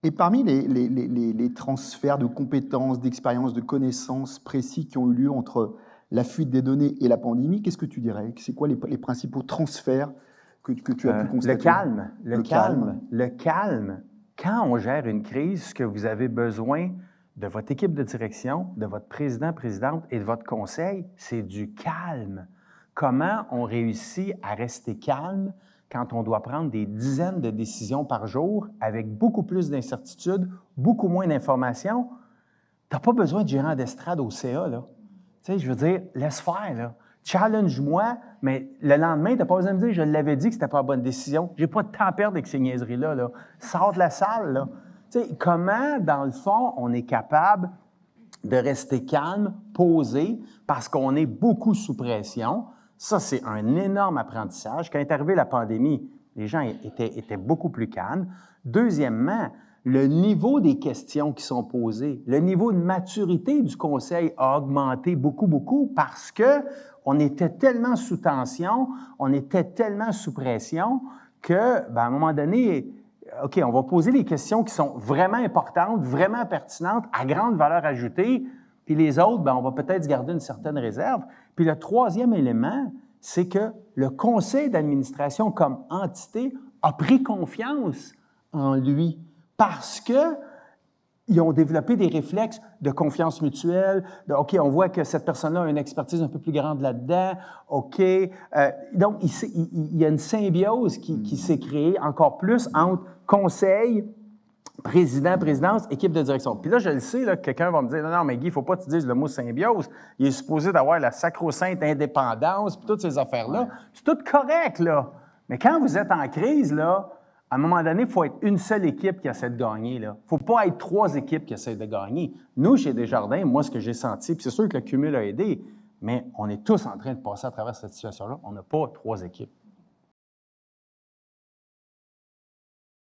Et parmi les transferts de compétences, d'expériences, de connaissances précis qui ont eu lieu entre la fuite des données et la pandémie, qu'est-ce que tu dirais? C'est quoi les principaux transferts que tu as pu Le constater? calme, le Le calme, calme. le calme. Quand on gère une crise, ce que vous avez besoin de votre équipe de direction, de votre président, présidente et de votre conseil, c'est du calme. Comment on réussit à rester calme quand on doit prendre des dizaines de décisions par jour avec beaucoup plus d'incertitudes, beaucoup moins d'informations? Tu n'as pas besoin de gérant d'estrade au CA, là. Tu sais, je veux dire, laisse faire, là. Challenge-moi, mais le lendemain, tu n'as pas besoin de me dire, je l'avais dit que c'était pas la bonne décision. J'ai pas de temps à perdre avec ces niaiseries-là, là. Sors de la salle, là. Tu sais, comment, dans le fond, on est capable de rester calme, posé, parce qu'on est beaucoup sous pression. Ça, c'est un énorme apprentissage. Quand est arrivée la pandémie, les gens étaient beaucoup plus calmes. Deuxièmement, le niveau des questions qui sont posées, le niveau de maturité du conseil a augmenté beaucoup, beaucoup parce qu'on était tellement sous tension, on était tellement sous pression que, à un moment donné, OK, on va poser les questions qui sont vraiment importantes, vraiment pertinentes, à grande valeur ajoutée, puis les autres, on va peut-être se garder une certaine réserve. Puis le troisième élément, c'est que le conseil d'administration comme entité a pris confiance en lui parce qu'ils ont développé des réflexes de confiance mutuelle, de OK, on voit que cette personne-là a une expertise un peu plus grande là-dedans, OK. Donc, il y a une symbiose qui s'est créée encore plus entre conseil, président, présidence, équipe de direction. Puis là, je le sais, là, quelqu'un va me dire, non, mais Guy, il ne faut pas que tu dises le mot symbiose. Il est supposé d'avoir la sacro-sainte indépendance, puis toutes ces affaires-là. Ouais. C'est tout correct, là. Mais quand vous êtes en crise, là, à un moment donné, il faut être une seule équipe qui essaie de gagner. Il ne faut pas être trois équipes qui essaient de gagner. Nous, chez Desjardins, moi, ce que j'ai senti, puis c'est sûr que le cumul a aidé, mais on est tous en train de passer à travers cette situation-là. On n'a pas trois équipes.